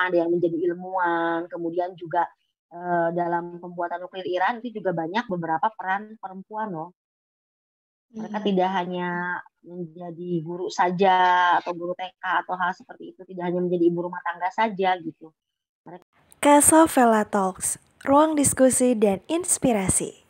ada yang menjadi ilmuwan, kemudian juga dalam pembuatan nuklir Iran itu juga banyak beberapa peran perempuan loh. Mereka tidak hanya menjadi guru saja atau guru TK atau hal seperti itu, tidak hanya menjadi ibu rumah tangga saja gitu. Casavella Talks, ruang diskusi dan inspirasi.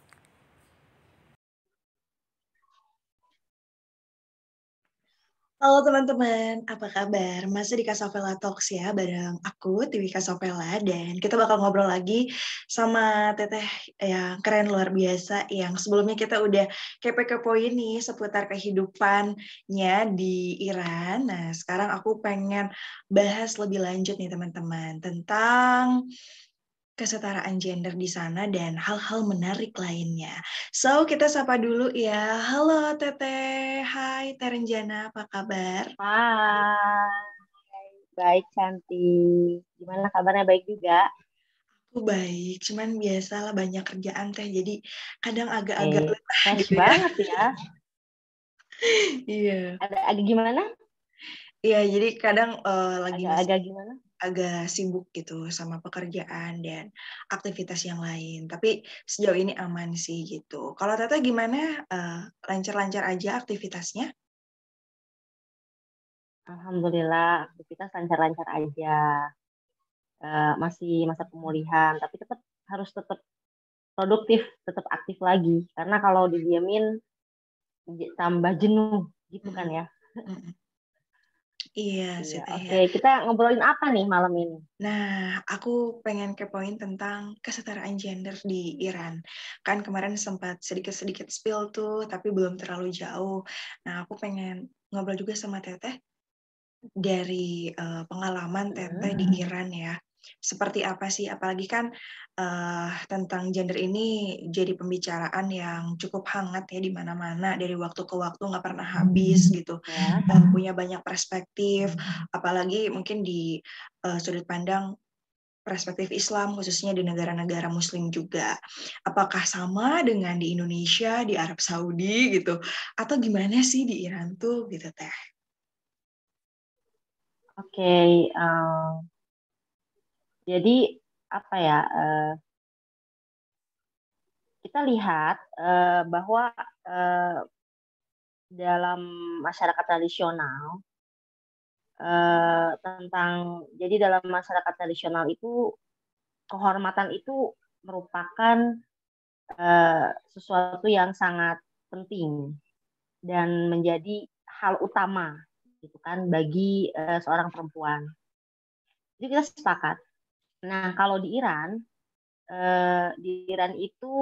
Halo teman-teman, apa kabar? Masih di Casavella Talks ya, bareng aku, Tiwi Casavella, dan kita bakal ngobrol lagi sama teteh yang keren luar biasa, yang sebelumnya kita udah kepo-kepoin nih seputar kehidupannya di Iran. Nah, sekarang aku pengen bahas lebih lanjut nih teman-teman, tentang kesetaraan gender di sana dan hal-hal menarik lainnya. So, kita sapa dulu ya. Halo Teteh, hai Terenjana, apa kabar? Hai, baik cantik. Gimana kabarnya, baik juga? Aku baik, cuman biasalah banyak kerjaan teh, jadi kadang agak-agak letah Fresh gitu ya. banget ya. Iya. Agak gimana? Iya, jadi kadang lagi masih Agak gimana? agak sibuk gitu sama pekerjaan dan aktivitas yang lain. Tapi sejauh ini aman sih gitu. Kalau Teteh gimana? Lancar-lancar aja aktivitasnya? Alhamdulillah, aktivitas lancar-lancar aja. Masih masa pemulihan, tapi harus tetap produktif, tetap aktif lagi. Karena kalau didiamin tambah jenuh gitu kan ya. Iya sih Iya, Teh oke. ya. Kita ngobrolin apa nih malam ini? Nah, aku pengen kepoin tentang kesetaraan gender di Iran. Kan kemarin sempat sedikit-sedikit spill tuh, tapi belum terlalu jauh. Nah, aku pengen ngobrol juga sama Teteh dari pengalaman Teteh di Iran ya. Seperti apa sih? Apalagi kan tentang gender ini jadi pembicaraan yang cukup hangat ya di mana-mana, dari waktu ke waktu nggak pernah habis gitu. Ya. Dan punya banyak perspektif, apalagi mungkin di sudut pandang perspektif Islam khususnya di negara-negara Muslim juga. Apakah sama dengan di Indonesia, di Arab Saudi gitu, atau gimana sih di Iran tuh gitu Teh? Oke. Jadi apa ya? Kita lihat bahwa dalam masyarakat tradisional jadi dalam masyarakat tradisional itu kehormatan itu merupakan sesuatu yang sangat penting dan menjadi hal utama gitu kan bagi seorang perempuan. Jadi kita sepakat. Nah, kalau di Iran itu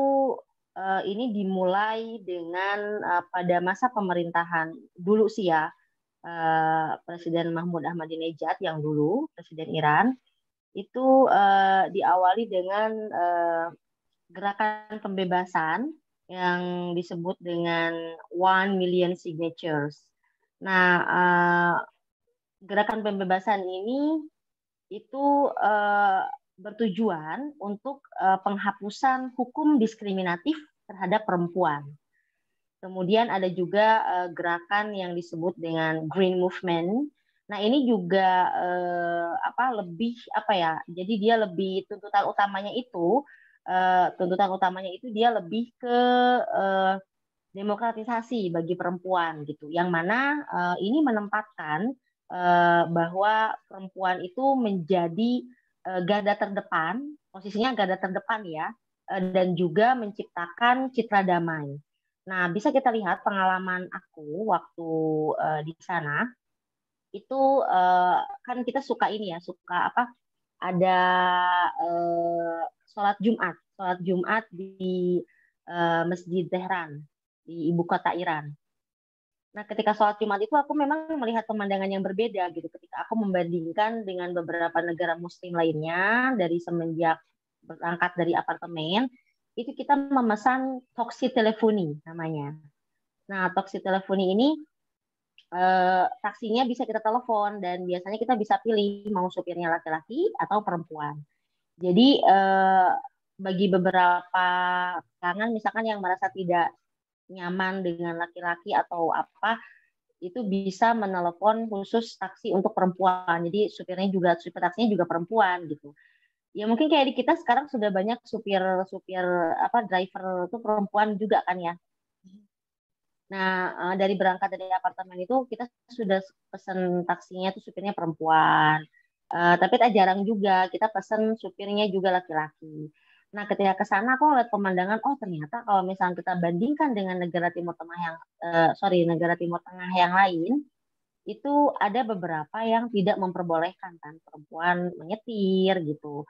ini dimulai dengan pada masa pemerintahan dulu sih ya, Presiden Mahmud Ahmadinejad yang dulu Presiden Iran itu diawali dengan gerakan pembebasan yang disebut dengan 1 million signatures. Nah, gerakan pembebasan ini itu bertujuan untuk penghapusan hukum diskriminatif terhadap perempuan. Kemudian ada juga gerakan yang disebut dengan Green Movement. Nah, ini juga lebih apa ya? Jadi dia lebih tuntutan utamanya itu dia lebih ke demokratisasi bagi perempuan gitu. Yang mana ini menempatkan bahwa perempuan itu menjadi garda terdepan, posisinya garda terdepan ya, dan juga menciptakan citra damai. Nah, bisa kita lihat pengalaman aku waktu di sana itu kan kita suka ini ya, suka apa? Ada sholat Jumat di Masjid Tehran di ibu kota Iran. Nah, ketika sholat Jumat itu aku memang melihat pemandangan yang berbeda gitu. Ketika aku membandingkan dengan beberapa negara Muslim lainnya dari semenjak berangkat dari apartemen, itu kita memesan toksi teleponi namanya. Nah, toksi teleponi ini taksinya bisa kita telepon dan biasanya kita bisa pilih mau supirnya laki-laki atau perempuan. Jadi bagi beberapa kalangan misalkan yang merasa tidak nyaman dengan laki-laki atau apa, itu bisa menelepon khusus taksi untuk perempuan. Jadi supir taksinya juga perempuan gitu. Ya mungkin kayak di kita sekarang sudah banyak supir driver itu perempuan juga kan ya. Nah, dari berangkat dari apartemen itu kita sudah pesen taksinya tuh supirnya perempuan. Tapi tak jarang juga kita pesen supirnya juga laki-laki. Nah, ketika ke sana aku ngeliat pemandangan, oh ternyata kalau misalnya kita bandingkan dengan negara Timur Tengah yang lain, itu ada beberapa yang tidak memperbolehkan kan perempuan menyetir gitu.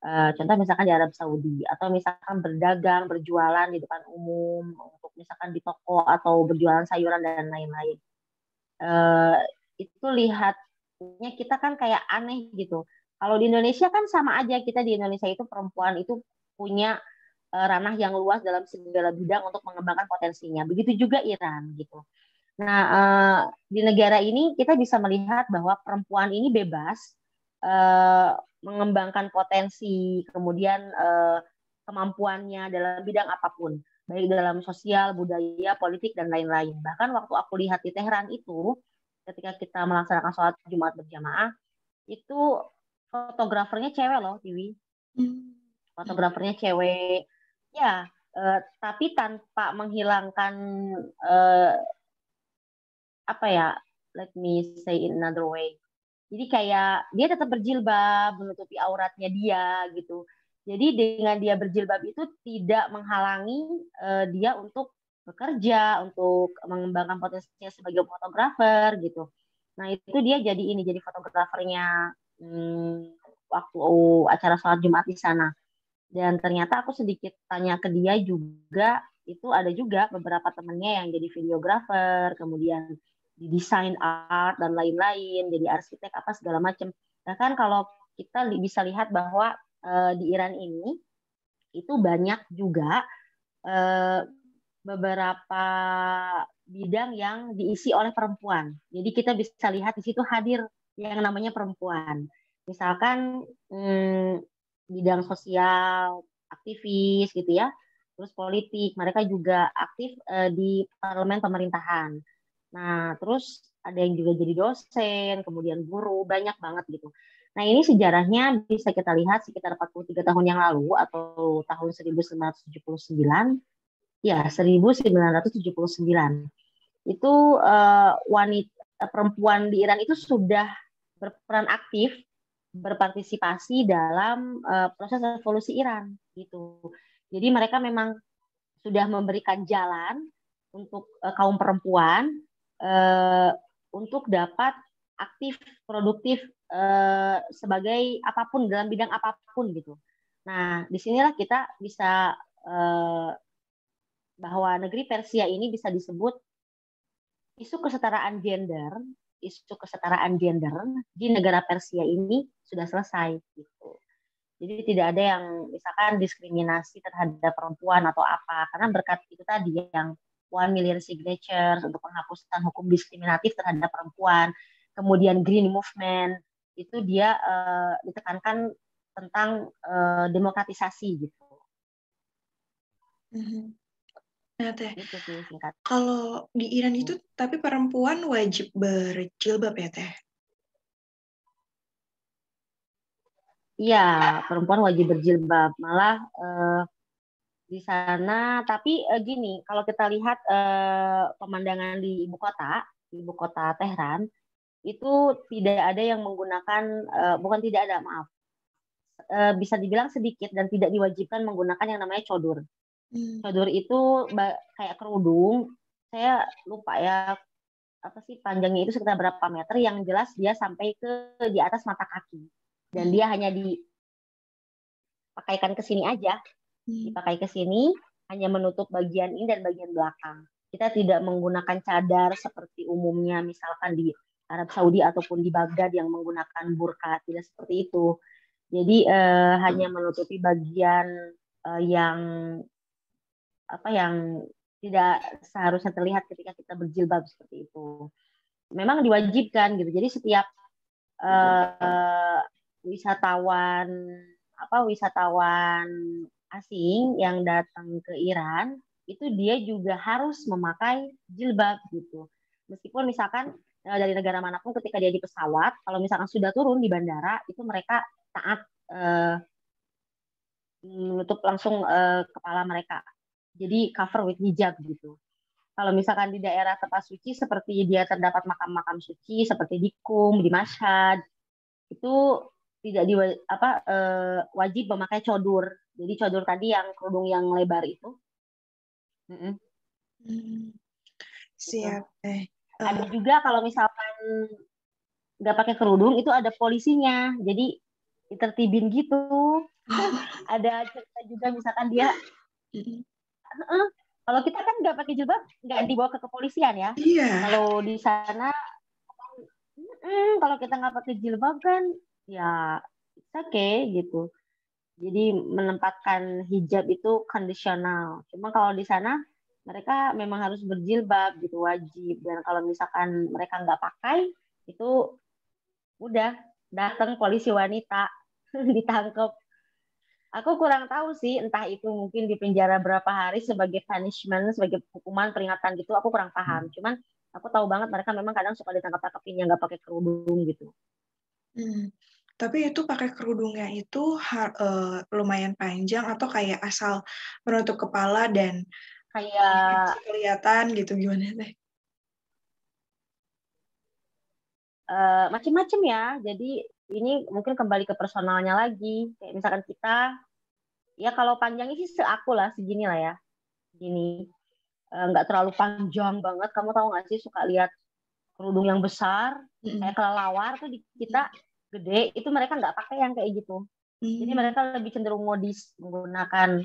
Contoh misalkan di Arab Saudi atau misalkan berdagang, berjualan di depan umum untuk misalkan di toko atau berjualan sayuran dan lain-lain. Eh, itu lihatnya kita kan kayak aneh gitu. Kalau di Indonesia kan sama aja, kita di Indonesia itu perempuan itu punya ranah yang luas dalam segala bidang untuk mengembangkan potensinya. Begitu juga Iran gitu. Nah, di negara ini kita bisa melihat bahwa perempuan ini bebas eh, mengembangkan potensi, kemudian kemampuannya dalam bidang apapun, baik dalam sosial, budaya, politik, dan lain-lain. Bahkan waktu aku lihat di Teheran itu, ketika kita melaksanakan sholat Jumat berjamaah, itu fotografernya cewek loh, Tiwi. Hmm. Fotografernya cewek, ya, tapi tanpa menghilangkan eh, apa ya, let me say in another way. Jadi kayak dia tetap berjilbab, menutupi auratnya dia gitu. Jadi dengan dia berjilbab itu tidak menghalangi dia untuk bekerja, untuk mengembangkan potensinya sebagai fotografer gitu. Nah itu dia jadi fotografernya waktu acara sholat Jumat di sana. Dan ternyata aku sedikit tanya ke dia juga, itu ada juga beberapa temennya yang jadi videografer, kemudian di desain art dan lain-lain, jadi arsitek apa segala macam. Bahkan kalau kita bisa lihat bahwa di Iran ini itu banyak juga eh, beberapa bidang yang diisi oleh perempuan. Jadi kita bisa lihat di situ hadir yang namanya perempuan. Misalkan bidang sosial, aktivis gitu ya, terus politik, mereka juga aktif di parlemen pemerintahan. Nah, terus ada yang juga jadi dosen, kemudian guru, banyak banget gitu. Nah, ini sejarahnya bisa kita lihat sekitar 43 tahun yang lalu atau tahun 1979. Ya, 1979. Itu perempuan di Iran itu sudah berperan aktif berpartisipasi dalam proses revolusi Iran gitu. Jadi mereka memang sudah memberikan jalan untuk kaum perempuan eh, untuk dapat aktif, produktif sebagai apapun dalam bidang apapun gitu. Nah, disinilah kita bisa bahwa negeri Persia ini bisa disebut isu kesetaraan gender di negara Persia ini sudah selesai gitu. Jadi tidak ada yang misalkan diskriminasi terhadap perempuan atau apa, karena berkat itu tadi yang 1 million signatures untuk penghapusan hukum diskriminatif terhadap perempuan, kemudian Green Movement itu dia ditekankan tentang demokratisasi gitu. Mhm. Nah, Teh, Itu sih singkat. kalau di Iran itu tapi perempuan wajib berjilbab ya, Teh? Iya, perempuan wajib berjilbab. Malah di sana, tapi gini, kalau kita lihat pemandangan di ibu kota Tehran, itu tidak ada yang menggunakan, bukan tidak ada, maaf, bisa dibilang sedikit dan tidak diwajibkan menggunakan yang namanya codur. Hmm. Codur itu kayak kerudung, saya lupa ya apa sih panjangnya itu sekitar berapa meter, yang jelas dia sampai ke di atas mata kaki dan dia hanya dipakaikan ke sini aja, Hmm. dipakai ke sini hanya menutup bagian ini dan bagian belakang. Kita tidak menggunakan cadar seperti umumnya misalkan di Arab Saudi ataupun di Baghdad yang menggunakan burqa, tidak seperti itu. Jadi hanya menutupi bagian yang apa yang tidak seharusnya terlihat ketika kita berjilbab seperti itu. Memang diwajibkan gitu. Jadi setiap eh, wisatawan wisatawan asing yang datang ke Iran itu dia juga harus memakai jilbab gitu. Meskipun misalkan dari negara manapun ketika dia di pesawat, kalau misalkan sudah turun di bandara, itu mereka taat eh, menutup langsung kepala mereka. Jadi cover with hijab gitu. Kalau misalkan di daerah tempat suci seperti dia terdapat makam-makam suci seperti di Qum, di Mashhad, itu tidak wajib memakai codur. Jadi codur tadi yang kerudung yang lebar itu. Mm-mm, Hmm, gitu. siap. Ada juga kalau misalkan nggak pakai kerudung itu ada polisinya. Jadi ditertibin gitu. Ada cerita juga misalkan dia, mm, "Heeh, kalau kita kan nggak pakai jilbab nggak dibawa ke kepolisian ya. iya. Kalau di sana, kalau kita nggak pakai jilbab kan ya it's okay gitu. Jadi menempatkan hijab itu kondisional. Cuma kalau di sana mereka memang harus berjilbab gitu wajib. Dan kalau misalkan mereka nggak pakai itu udah datang polisi wanita ditangkap. Aku kurang tahu sih entah itu mungkin di penjara berapa hari sebagai punishment, sebagai hukuman peringatan gitu. Aku kurang paham. Cuman aku tahu banget mereka memang kadang suka ditangkap-tangkapin yang nggak pakai kerudung gitu. Hmm. Tapi itu pakai kerudungnya itu lumayan panjang atau kayak asal menutup kepala dan Kayak masih kelihatan gitu gimana teh? macem-macem ya. Jadi ini mungkin kembali ke personalnya lagi. Kayak misalkan kita, ya kalau panjangnya sih seaku lah, segini lah ya. Gini. Nggak terlalu panjang banget. Kamu tahu nggak sih suka lihat kerudung yang besar, Mm-mm. kayak kelelawar tuh di kita gede, itu mereka nggak pakai yang kayak gitu. Jadi Hmm. mereka lebih cenderung modis menggunakan.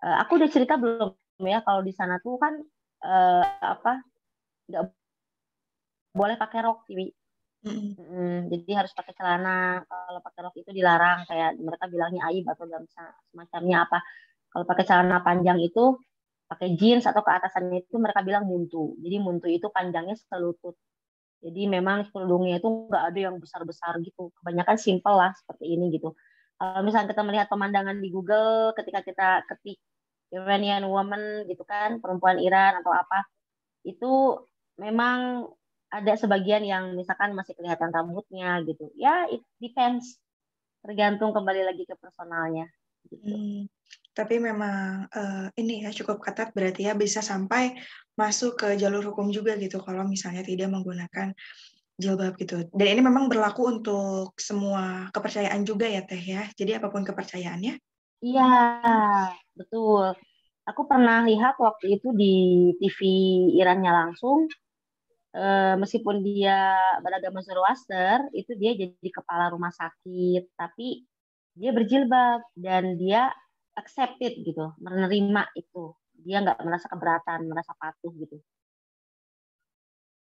Aku udah cerita belum ya kalau di sana tuh kan apa nggak boleh pakai rok, Tiwi. Mm-mm. Jadi harus pakai celana. Kalau pakai rok itu dilarang, kayak mereka bilangnya aib atau dalam semacamnya apa. Kalau pakai celana panjang itu, pakai jeans atau keatasannya itu mereka bilang muntu. Jadi muntu itu panjangnya selutut. Jadi memang kerudungnya itu nggak ada yang besar-besar gitu. Kebanyakan simple lah seperti ini gitu. Kalau misalnya kita melihat pemandangan di Google ketika kita ketik Iranian woman gitu kan, perempuan Iran atau apa, itu memang ada sebagian yang misalkan masih kelihatan rambutnya gitu. Ya, it depends. Tergantung kembali lagi ke personalnya gitu. Hmm. Tapi memang ini ya cukup ketat berarti ya bisa sampai masuk ke jalur hukum juga gitu kalau misalnya tidak menggunakan jilbab gitu. Dan ini memang berlaku untuk semua kepercayaan juga ya Teh ya. Jadi apapun kepercayaannya. Iya, betul. Aku pernah lihat waktu itu di TV Irannya langsung, meskipun dia beragama Zoroaster, itu dia jadi kepala rumah sakit, tapi dia berjilbab dan dia accepted gitu, menerima itu. Dia nggak merasa keberatan, merasa patuh gitu.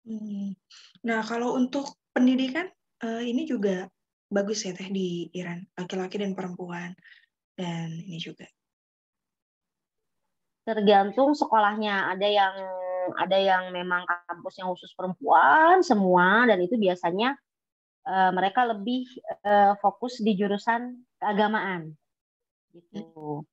Hmm. Nah, kalau untuk pendidikan ini juga bagus ya Teh di Iran, laki-laki dan perempuan dan ini juga. Tergantung sekolahnya. Ada yang memang kampusnya khusus perempuan semua dan itu biasanya mereka lebih fokus di jurusan keagamaan gitu.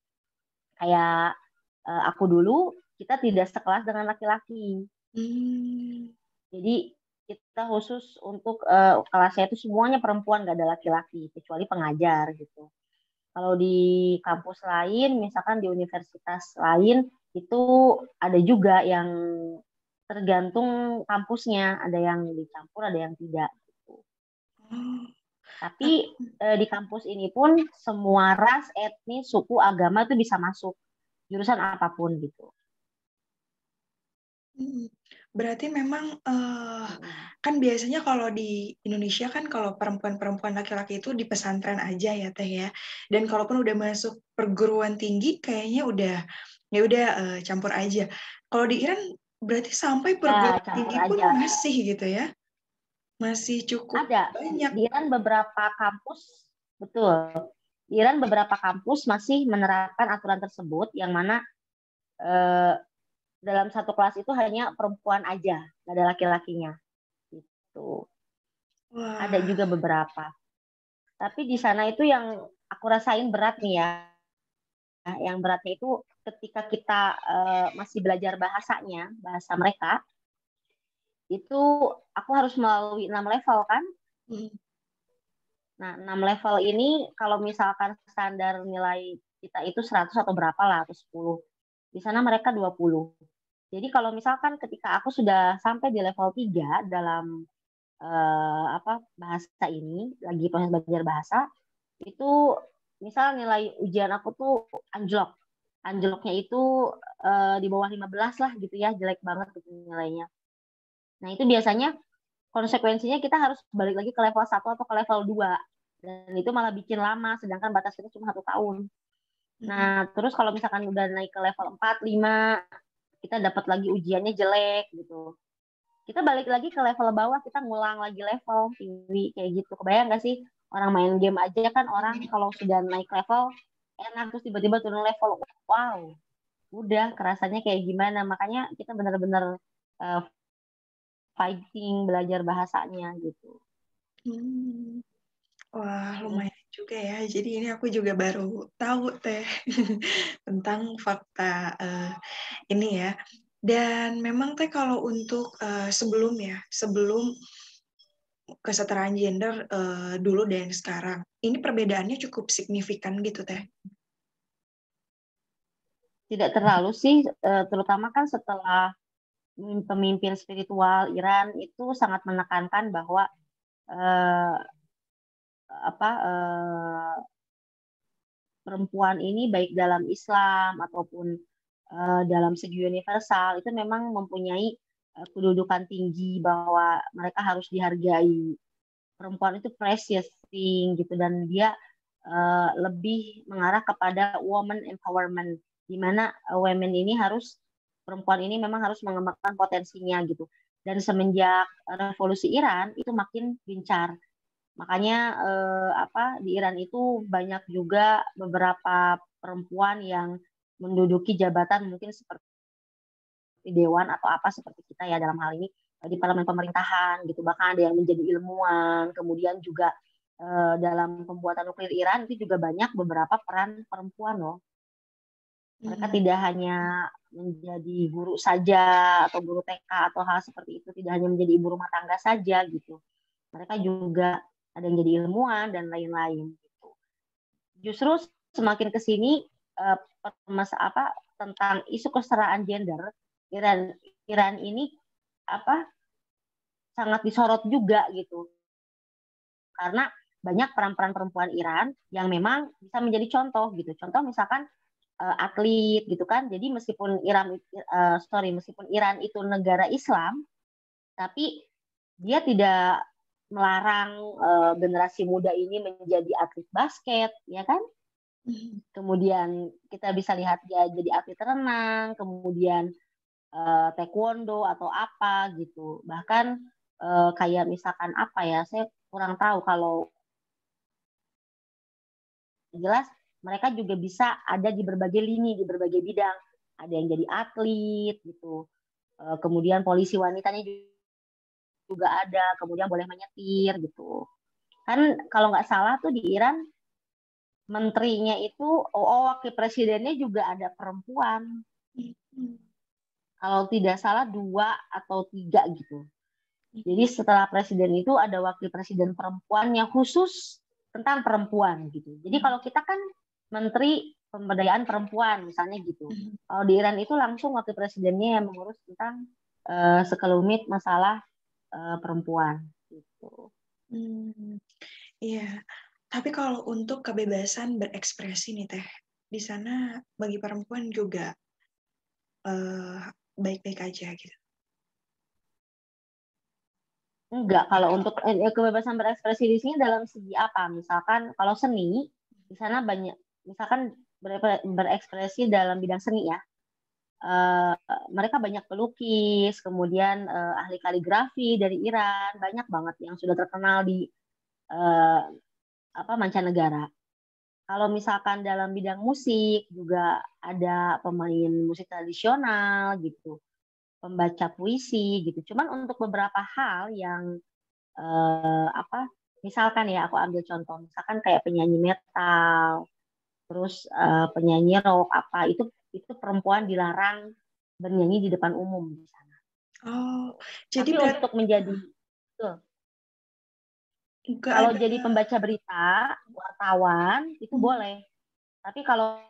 Kayak aku dulu kita tidak sekelas dengan laki-laki. Hmm. Jadi kita khusus untuk kelasnya itu semuanya perempuan, gak ada laki-laki kecuali pengajar gitu. Kalau di kampus lain, misalkan di universitas lain itu ada juga yang tergantung kampusnya, ada yang dicampur, ada yang tidak gitu. Oh, Tapi di kampus ini pun semua ras, etnis, suku, agama itu bisa masuk jurusan apapun gitu. hmm. Berarti memang Mm-mm. kan biasanya kalau di Indonesia kan kalau perempuan-perempuan laki-laki itu di pesantren aja ya Teh ya. Dan kalaupun udah masuk perguruan tinggi kayaknya udah ya udah campur aja. Kalau di Iran berarti sampai Ya, perguruan campur tinggi pun aja. masih gitu ya. Masih cukup Ada banyak. di Iran beberapa kampus, betul. Di Iran beberapa kampus masih menerapkan aturan tersebut, yang mana eh, dalam satu kelas itu hanya perempuan aja, nggak ada laki-lakinya. Gitu. Ada Wah. juga beberapa. Tapi di sana itu yang aku rasain berat nih ya. Yang beratnya itu ketika kita masih belajar bahasanya, bahasa mereka, itu aku harus melalui 6 level kan. Hmm. Nah, 6 level ini kalau misalkan standar nilai kita itu 100 atau berapa lah, atau 10. Di sana mereka 20. Jadi kalau misalkan ketika aku sudah sampai di level 3 dalam bahasa ini, lagi proses belajar bahasa, itu misal nilai ujian aku tuh anjlok. Anjloknya itu di bawah 15 lah gitu ya, jelek banget gitu nilainya. Nah, itu biasanya konsekuensinya kita harus balik lagi ke level 1 atau ke level 2. Dan itu malah bikin lama, sedangkan batas kita cuma 1 tahun. Nah, terus kalau misalkan udah naik ke level 4, 5, kita dapat lagi ujiannya jelek gitu. Kita balik lagi ke level bawah, kita ngulang lagi level, kayak gitu. Kebayang nggak sih? Orang main game aja kan, orang kalau sudah naik level, enak, terus tiba-tiba turun level. Wow, udah kerasanya kayak gimana. Makanya kita benar-benar uh, fighting belajar bahasanya gitu. Hmm. Wah, lumayan juga ya. Jadi ini aku juga baru tahu teh tentang fakta ini ya. Dan memang teh kalau untuk sebelum kesetaraan gender dulu dan sekarang, ini perbedaannya cukup signifikan gitu teh. Tidak terlalu sih, terutama kan setelah pemimpin spiritual Iran itu sangat menekankan bahwa eh, perempuan ini baik dalam Islam ataupun dalam segi universal itu memang mempunyai kedudukan tinggi, bahwa mereka harus dihargai. Perempuan itu precious thing gitu, dan dia lebih mengarah kepada woman empowerment, di mana women ini harus perempuan ini memang harus mengembangkan potensinya gitu. Dan semenjak revolusi Iran itu makin gencar. Makanya di Iran itu banyak juga beberapa perempuan yang menduduki jabatan mungkin seperti dewan atau apa seperti kita ya dalam hal ini di parlemen pemerintahan gitu. Bahkan ada yang menjadi ilmuwan. Kemudian juga dalam pembuatan nuklir Iran itu juga banyak beberapa peran perempuan loh. Mereka tidak hanya menjadi guru saja atau guru TK atau hal seperti itu, tidak hanya menjadi ibu rumah tangga saja gitu. Mereka juga ada yang jadi ilmuwan dan lain-lain gitu. Justru semakin ke sini eh, tentang isu kesetaraan gender Iran Iran ini apa sangat disorot juga gitu, karena banyak peran-peran perempuan Iran yang memang bisa menjadi contoh gitu. Contoh misalkan atlet gitu kan. Jadi meskipun Iran itu negara Islam, tapi dia tidak melarang generasi muda ini menjadi atlet basket, ya kan? Kemudian kita bisa lihat dia jadi atlet renang, kemudian taekwondo atau apa gitu. Bahkan kayak misalkan apa ya, saya kurang tahu kalau jelas mereka juga bisa ada di berbagai lini, di berbagai bidang. Ada yang jadi atlet gitu. Kemudian polisi wanitanya juga ada, kemudian boleh menyetir gitu. Kan kalau nggak salah tuh di Iran menterinya itu, wakil presidennya juga ada perempuan. Kalau tidak salah 2 atau 3 gitu. Jadi setelah presiden itu ada wakil presiden perempuan yang khusus tentang perempuan gitu. Jadi kalau kita kan menteri pemberdayaan perempuan misalnya gitu. Kalau di Iran itu langsung wakil presidennya yang mengurus tentang sekelumit masalah perempuan gitu. Iya. Tapi kalau untuk kebebasan berekspresi nih Teh, di sana bagi perempuan juga baik-baik aja gitu. Enggak, kalau untuk kebebasan berekspresi di sini dalam segi apa? Misalkan kalau seni, di sana banyak, misalkan berekspresi dalam bidang seni ya. Eh, Mereka banyak pelukis, kemudian ahli kaligrafi dari Iran, banyak banget yang sudah terkenal di eh, mancanegara. Kalau misalkan dalam bidang musik juga ada pemain musik tradisional gitu, pembaca puisi gitu. Cuman untuk beberapa hal yang misalkan ya aku ambil contoh, misalkan kayak penyanyi metal, terus penyanyi rock apa itu perempuan dilarang bernyanyi di depan umum di sana. Oh, jadi Tapi berarti untuk menjadi tuh, nggak kalau ada. jadi pembaca berita, wartawan itu Hmm. boleh. Tapi kalau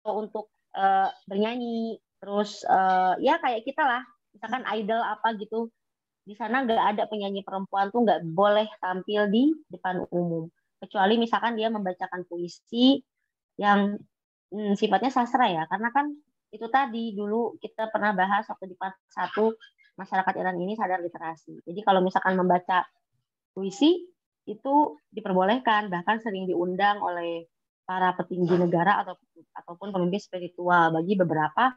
untuk bernyanyi, terus ya kayak kita lah, misalkan idol apa gitu, di sana nggak ada penyanyi perempuan tuh nggak boleh tampil di depan umum. Kecuali misalkan dia membacakan puisi yang sifatnya sastra ya, karena kan itu tadi dulu kita pernah bahas waktu di part 1 masyarakat Iran ini sadar literasi. Jadi kalau misalkan membaca puisi itu diperbolehkan, bahkan sering diundang oleh para petinggi negara ataupun pemimpin spiritual bagi beberapa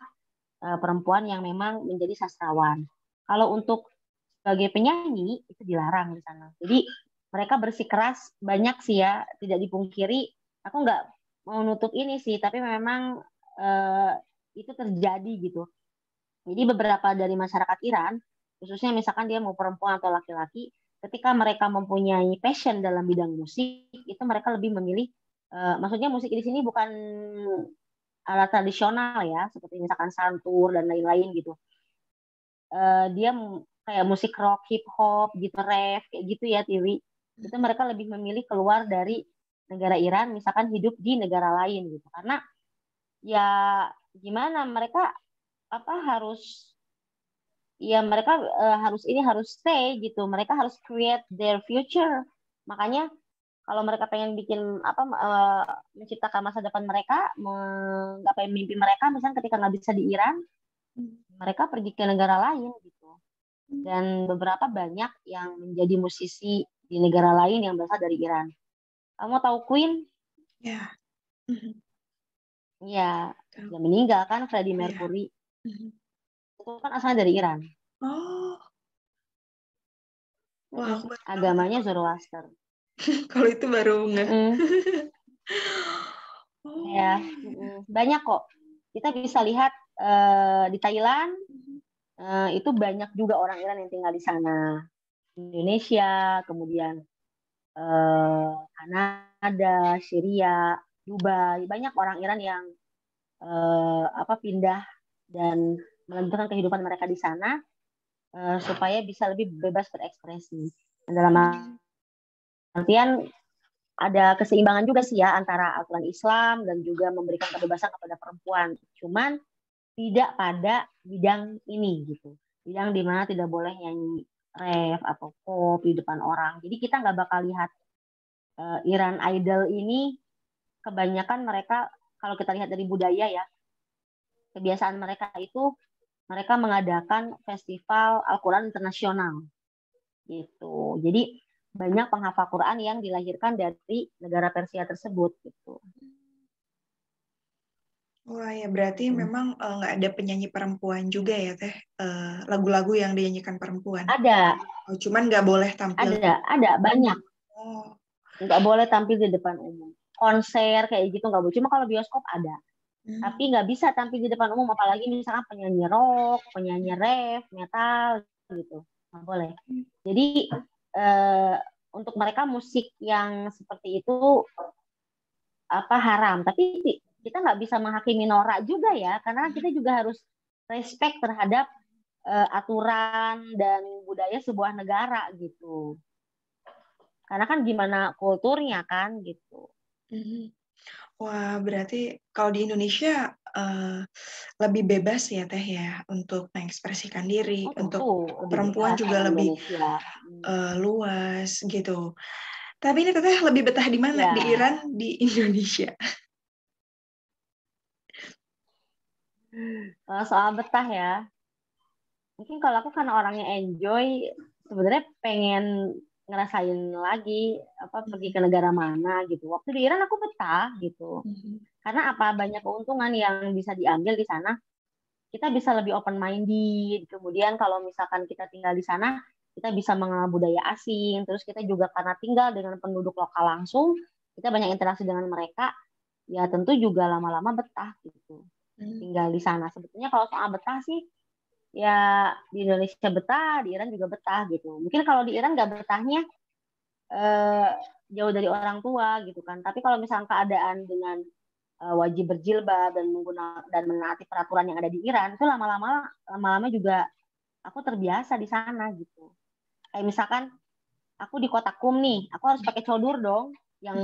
perempuan yang memang menjadi sastrawan. Kalau untuk sebagai penyanyi itu dilarang di sana. Jadi mereka bersikeras banyak sih ya, tidak dipungkiri. Aku nggak mau nutup ini sih, tapi memang eh, itu terjadi gitu. Jadi beberapa dari masyarakat Iran, khususnya misalkan dia mau perempuan atau laki-laki, ketika mereka mempunyai passion dalam bidang musik, itu mereka lebih memilih, maksudnya musik di sini bukan alat tradisional ya, seperti misalkan santur dan lain-lain gitu. Dia kayak musik rock, hip hop, gitu, rap, kayak gitu ya, Tiwi. Itu mereka lebih memilih keluar dari negara Iran, misalkan hidup di negara lain gitu. Karena ya gimana mereka apa harus ya mereka harus stay gitu. Mereka harus create their future. Makanya kalau mereka pengen bikin apa menciptakan masa depan mereka, menggapai mimpi mereka, misalnya ketika nggak bisa di Iran, mereka pergi ke negara lain gitu. Dan beberapa banyak yang menjadi musisi di negara lain yang berasal dari Iran. Kamu tahu Queen? Ya. Mhm. Iya, Tahu. yang meninggal kan Freddie Iya. Mercury. Mhm. Itu kan asalnya dari Iran. Oh, wah aku baru tahu Agamanya kalau Zoroaster. kalau itu baru nggak. Mm-mm. Ya, Oh. banyak kok. Kita bisa lihat di Thailand itu banyak juga orang Iran yang tinggal di sana. Indonesia, kemudian Kanada, Syria, Dubai, banyak orang Iran yang apa pindah dan melanjutkan kehidupan mereka di sana supaya bisa lebih bebas berekspresi. Dan dalam artian ada keseimbangan juga sih ya antara aturan Islam dan juga memberikan kebebasan kepada perempuan. Cuman tidak pada bidang ini gitu. Bidang di mana tidak boleh nyanyi rap atau pop di depan orang. Jadi kita nggak bakal lihat Iran Idol ini kebanyakan mereka kalau kita lihat dari budaya ya, kebiasaan mereka itu mereka mengadakan festival Al-Quran internasional gitu. Jadi banyak penghafal Quran yang dilahirkan dari negara Persia tersebut gitu. Wah ya berarti memang nggak ada penyanyi perempuan juga ya teh. Lagu-lagu yang dinyanyikan perempuan. Ada, Oh, cuman nggak boleh tampil. ada banyak. Oh. Nggak boleh tampil di depan umum. Konser kayak gitu nggak boleh. Cuma kalau bioskop ada. Tapi Hmm. nggak bisa tampil di depan umum, apalagi misalnya penyanyi rock, penyanyi rap, metal gitu. Nggak boleh. Jadi eh, untuk mereka musik yang seperti itu apa haram. Tapi kita nggak bisa menghakimi norak juga ya, karena kita juga harus respect terhadap aturan dan budaya sebuah negara gitu. Karena kan gimana kulturnya kan gitu. Hmm. Wah, berarti kalau di Indonesia lebih bebas ya Teh ya untuk mengekspresikan diri, Oh untuk tentu lebih perempuan bebas juga kalau lebih Indonesia. luas gitu. Tapi ini Teteh lebih betah di mana? Di Ya, Iran, di Indonesia? kalau soal betah ya, mungkin kalau aku karena orangnya enjoy, sebenarnya pengen ngerasain lagi apa pergi ke negara mana gitu. Waktu di Iran aku betah gitu. Mhm. Karena apa banyak keuntungan yang bisa diambil di sana. Kita bisa lebih open minded. Kemudian kalau misalkan kita tinggal di sana, kita bisa mengenal budaya asing. Terus kita juga karena tinggal dengan penduduk lokal langsung, kita banyak interaksi dengan mereka. Ya tentu juga lama-lama betah gitu. Hmm. Tinggal di sana. Sebetulnya kalau soal betah sih, ya di Indonesia betah, di Iran juga betah gitu. Mungkin kalau di Iran nggak betahnya eh, jauh dari orang tua gitu kan. Tapi kalau misalnya keadaan dengan wajib berjilbab dan menggunakan dan menaati peraturan yang ada di Iran itu lama-lama juga aku terbiasa di sana gitu. Kayak misalkan aku di kota Kum nih, aku harus pakai codur dong, yang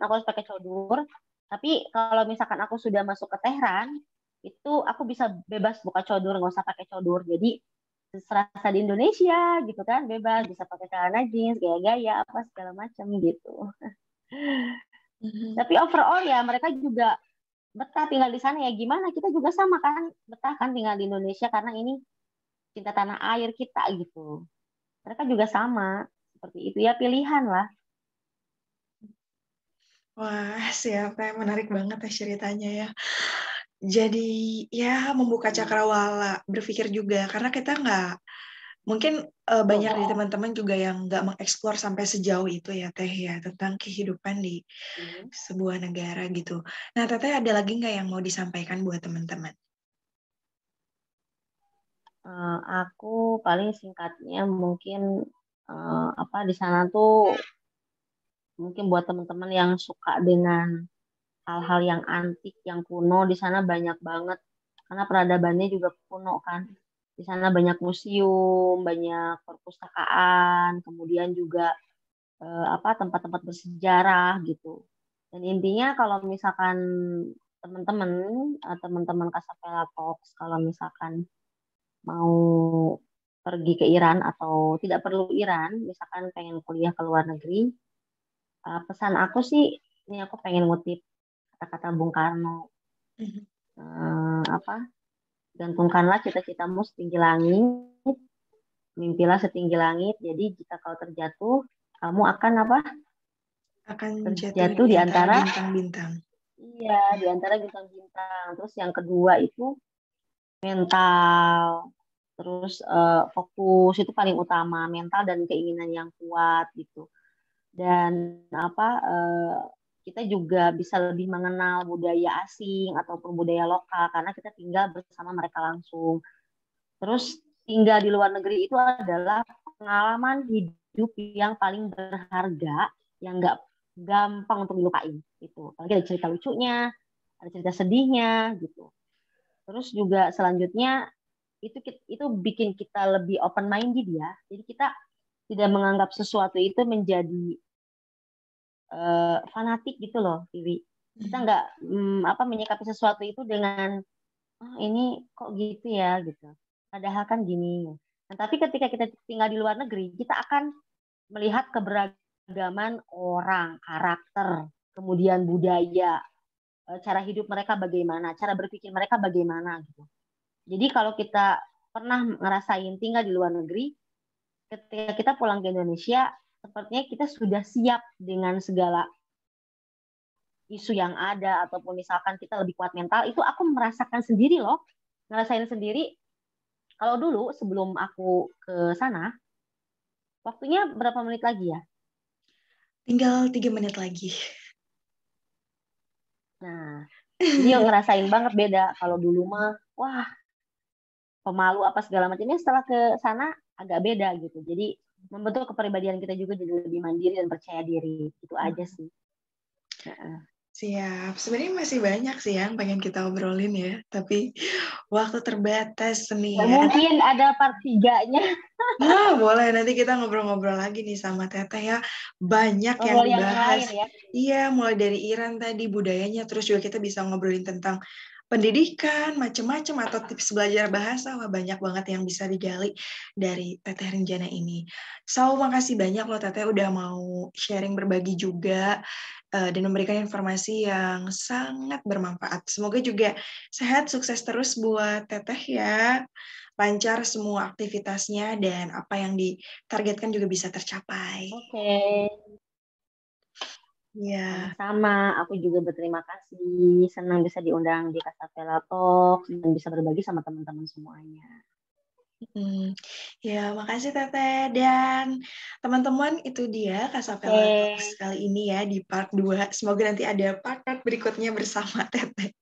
aku harus pakai codur. Tapi kalau misalkan aku sudah masuk ke Tehran, itu aku bisa bebas buka codur, nggak usah pakai codur. Jadi serasa di Indonesia gitu kan, bebas bisa pakai celana jeans, gaya-gaya apa segala macam gitu. Mhm. Tapi overall ya mereka juga betah tinggal di sana ya gimana kita juga sama kan betah kan tinggal di Indonesia karena ini cinta tanah air kita gitu. Mereka juga sama seperti itu ya pilihan lah. Wah, siapa yang menarik banget ya ceritanya ya. Jadi ya membuka Hmm. cakrawala, berpikir juga karena kita nggak mungkin banyak dari Betul. teman-teman juga yang nggak mengeksplor sampai sejauh itu ya Teh ya tentang kehidupan di Hmm. sebuah negara gitu. Nah Teteh ada lagi nggak yang mau disampaikan buat teman-teman? Aku paling singkatnya mungkin apa di sana tuh mungkin buat teman-teman yang suka dengan hal-hal yang antik, yang kuno di sana banyak banget karena peradabannya juga kuno kan. Di sana banyak museum, banyak perpustakaan, kemudian juga apa tempat-tempat bersejarah gitu. Dan intinya kalau misalkan teman-teman teman-teman Kasapela Talks kalau misalkan mau pergi ke Iran atau tidak perlu Iran, misalkan pengen kuliah ke luar negeri, pesan aku sih ini aku pengen ngutip kata-kata Bung Karno, Mhm. apa gantungkanlah cita-citamu setinggi langit, mimpilah setinggi langit. Jadi jika kau terjatuh, kamu akan apa? Akan jatuh Terjatuh di di antara antara bintang-bintang. iya di antara bintang-bintang. Terus yang kedua itu mental, terus fokus itu paling utama mental dan keinginan yang kuat gitu. Dan apa kita juga bisa lebih mengenal budaya asing ataupun budaya lokal karena kita tinggal bersama mereka langsung. Terus tinggal di luar negeri itu adalah pengalaman hidup yang paling berharga yang nggak gampang untuk dilupain itu. Apalagi ada cerita lucunya, ada cerita sedihnya gitu. Terus juga selanjutnya itu bikin kita lebih open minded ya. Jadi kita tidak menganggap sesuatu itu menjadi fanatik gitu loh, Vivi. Kita Mhm. nggak apa menyikapi sesuatu itu dengan ini kok gitu ya gitu. Padahal kan gini. Nah, tapi ketika kita tinggal di luar negeri, kita akan melihat keberagaman orang, karakter, kemudian budaya, cara hidup mereka bagaimana, cara berpikir mereka bagaimana gitu. Jadi kalau kita pernah ngerasain tinggal di luar negeri, ketika kita pulang ke Indonesia, sepertinya kita sudah siap dengan segala isu yang ada ataupun misalkan kita lebih kuat mental itu aku merasakan sendiri loh ngerasain sendiri kalau dulu sebelum aku ke sana waktunya berapa menit lagi ya. Tinggal 3 menit lagi. Nah jadi ngerasain banget beda kalau dulu mah wah pemalu apa segala macamnya setelah ke sana agak beda gitu jadi membentuk kepribadian kita juga jadi lebih mandiri dan percaya diri itu aja sih. Heeh. Siap. Sebenarnya masih banyak sih yang pengen kita obrolin ya, tapi waktu terbatas nih Nggak ya. mungkin ada part 3-nya. Nah, boleh nanti kita ngobrol-ngobrol lagi nih sama Teteh ya. Banyak yang Ngobrol yang dibahas. lain ya. Iya, mulai dari Iran tadi budayanya, terus juga kita bisa ngobrolin tentang pendidikan, macam-macam atau tips belajar bahasa. Wah, banyak banget yang bisa digali dari Teteh Renjana ini. So, makasih banyak loh Teteh udah mau sharing berbagi juga dan memberikan informasi yang sangat bermanfaat. Semoga juga sehat, sukses terus buat Teteh ya. Lancar semua aktivitasnya dan apa yang ditargetkan juga bisa tercapai. Oke. Ya. Sama-sama, aku juga berterima kasih. Senang bisa diundang di Kasapela Talks dan bisa berbagi sama teman-teman semuanya. Ya, makasih Teteh. Dan teman-teman, itu dia Oke, Kasavela Talks kali ini ya di part 2. Semoga nanti ada part berikutnya bersama Teteh.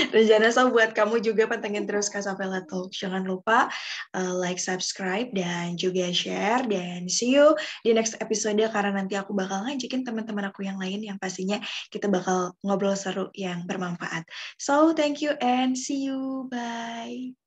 Dan jangan lupa buat kamu juga pantengin terus Kasavela Talks. Jangan lupa like, subscribe, dan juga share. Dan see you di next episode karena nanti aku bakal ngajakin teman-teman aku yang lain yang pastinya kita bakal ngobrol seru yang bermanfaat. So, thank you and see you. Bye.